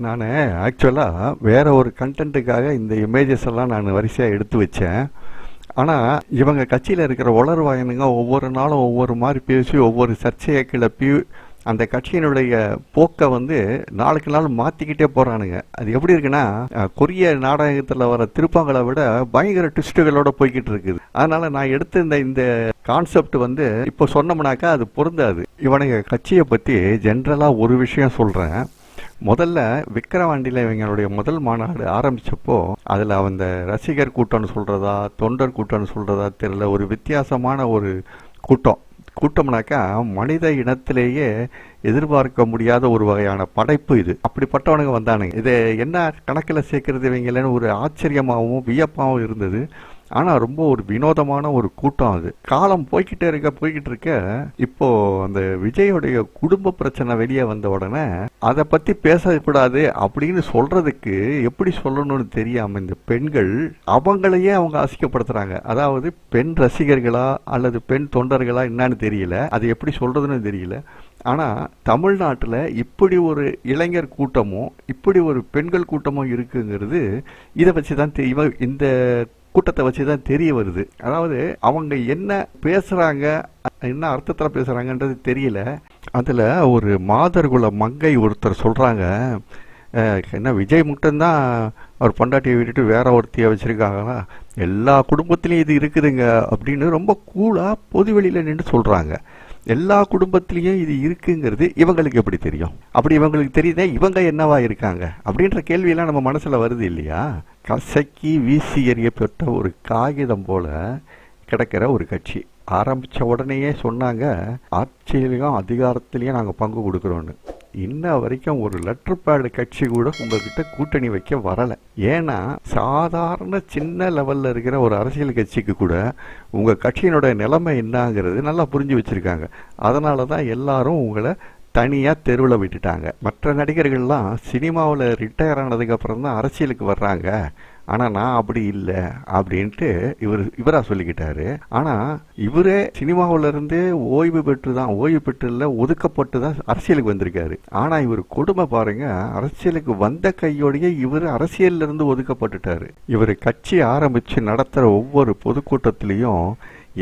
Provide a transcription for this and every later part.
நான் ஆக்சுவலாக வேற ஒரு கண்டென்ட்டுக்காக இந்த இமேஜஸ் எல்லாம் நான் வரிசையாக எடுத்து வச்சேன். ஆனால் இவங்க கட்சியில் இருக்கிற உளறுவாயனுங்க ஒவ்வொரு நாளும் ஒவ்வொரு மாதிரி பேசி ஒவ்வொரு சர்ச்சையை கிளப்பி அந்த கட்சியினுடைய போக்கை நாளுக்கு நாள் மாற்றிக்கிட்டே போகிறானுங்க. அது எப்படி இருக்குன்னா, கொரிய நாடகத்தில் வர திருப்பங்களை விட பயங்கர ட்விஸ்ட்டுகளோட போய்கிட்டு இருக்குது. அதனால் நான் எடுத்த இந்த கான்செப்ட் இப்போ சொன்னோம்னாக்கா அது பொருந்தாது. இவனுங்க கட்சியை பற்றி ஜென்ரலாக ஒரு விஷயம் சொல்கிறேன். முதல்ல விக்கிரவாண்டியில் இவங்களுடைய முதல் மாநாடு ஆரம்பித்தப்போ அதில் அந்த ரசிகர் கூட்டம்னு சொல்கிறதா தொண்டர் கூட்டம்னு சொல்கிறதா தெரியல, ஒரு வித்தியாசமான ஒரு கூட்டம்னாக்கா மனித இனத்திலேயே எதிர்பார்க்க முடியாத ஒரு வகையான படைப்பு இது. அப்படிப்பட்டவனுங்க வந்தானுங்க. இதை என்ன கணக்கில் சேர்க்கறது இவங்களன்னு ஒரு ஆச்சரியமாகவும் வியப்பாகவும் இருந்தது. ஆனால் ரொம்ப ஒரு வினோதமான ஒரு கூட்டம். அது காலம் போய்கிட்டு இருக்க இப்போ அந்த விஜயோடைய குடும்ப பிரச்சனை வெளியே வந்த உடனே அதை பற்றி பேசக்கூடாது அப்படின்னு சொல்றதுக்கு எப்படி சொல்லணும்னு தெரியாமல் இந்த பெண்கள் அவங்களையே அவங்க அசிங்கப்படுத்துறாங்க. அதாவது பெண் ரசிகர்களா அல்லது பெண் தொண்டர்களா என்னன்னு தெரியல, அது எப்படி சொல்றதுன்னு தெரியல. ஆனால் தமிழ்நாட்டில் இப்படி ஒரு இளைஞர் கூட்டமும் இப்படி ஒரு பெண்கள் கூட்டமும் இருக்குங்கிறது இதை வச்சு தான் இந்த கூட்டத்தை வச்சு தான் தெரிய வருது. அதாவது அவங்க என்ன பேசுகிறாங்க, என்ன அர்த்தத்தில் பேசுகிறாங்கன்றது தெரியல. அதில் ஒரு மாதர்குல மங்கை ஒருத்தர் சொல்கிறாங்க, என்ன விஜய் மட்டும்தான் அவர் பொண்டாட்டியை விட்டுட்டு வேற ஒருத்தியை வச்சுருக்காங்களா, எல்லா குடும்பத்திலையும் இது இருக்குதுங்க அப்படின்னு ரொம்ப கூலாக பொதுவெளியில் நின்று சொல்கிறாங்க. எல்லா குடும்பத்திலையும் இது இருக்குங்கிறது இவங்களுக்கு எப்படி தெரியும்? அப்படி இவங்களுக்கு தெரியுதே, இவங்க என்னவா இருக்காங்க அப்படின்ற கேள்வியெல்லாம் நம்ம மனசில் வருது இல்லையா? கசக்கி வீசி எறியப்பட்ட ஒரு காகிதம் போல கிடக்கிற ஒரு கட்சி. ஆரம்பித்த உடனேயே சொன்னாங்க ஆட்சியிலையும் அதிகாரத்திலையும் நாங்கள் பங்கு கொடுக்குறோன்னு. இன்ன வரைக்கும் ஒரு லெட்டர் பேடு கட்சி கூட உங்ககிட்ட கூட்டணி வைக்க வரலை. ஏன்னா சாதாரண சின்ன லெவலில் இருக்கிற ஒரு அரசியல் கட்சிக்கு கூட உங்கள் கட்சியினோட நிலைமை என்னங்கிறது நல்லா புரிஞ்சு வச்சுருக்காங்க. அதனால தான் எல்லாரும் உங்களை தனியாக தெருவில் விட்டுட்டாங்க. மற்ற நடிகர்கள்லாம் சினிமாவில் ரிட்டையர் ஆனதுக்கப்புறம் தான் அரசியலுக்கு வர்றாங்க, ஆனால் நான் அப்படி இல்லை அப்படின்ட்டு இவராக சொல்லிக்கிட்டாரு. ஆனால் இவரே சினிமாவிலேருந்தே ஓய்வு பெற்று இல்லை, ஒதுக்கப்பட்டு தான் அரசியலுக்கு வந்திருக்காரு. ஆனால் இவர் கொடுமை பாருங்க, அரசியலுக்கு வந்த கையோடையே இவர் அரசியலிருந்து ஒதுக்கப்பட்டுட்டாரு. இவர் கட்சி ஆரம்பித்து நடத்துகிற ஒவ்வொரு பொதுக்கூட்டத்திலையும்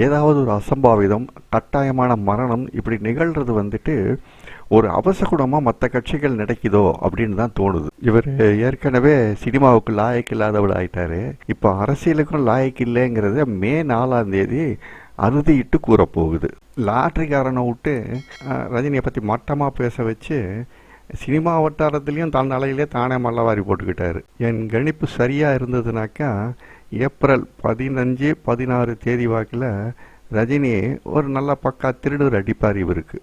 ஏதாவது ஒரு அசம்பாவிதம், கட்டாயமான மரணம் இப்படி நிகழ்றது ஒரு அவசகுணமாக மற்ற கட்சிகள் நடக்குதோ அப்படின்னு தான் தோணுது. இவர் ஏற்கனவே சினிமாவுக்கு லாயக்கு இல்லாதவள் ஆயிட்டாரு. இப்போ அரசியலுக்கும் லாயக்கு இல்லைங்கிறத மே 4 அறுதிட்டு கூறப்போகுது. லாட்ரிக்காரனை விட்டு ரஜினியை பற்றி மட்டமாக பேச வச்சு சினிமா வட்டாரத்துலேயும் தன் அலையிலே தானே மல்லவாரி போட்டுக்கிட்டாரு. என் கணிப்பு சரியாக இருந்ததுனாக்கா ஏப்ரல் 15, 16 வாக்கில் ரஜினி ஒரு நல்ல பக்கா திருடர் அடிப்பார் இவருக்கு.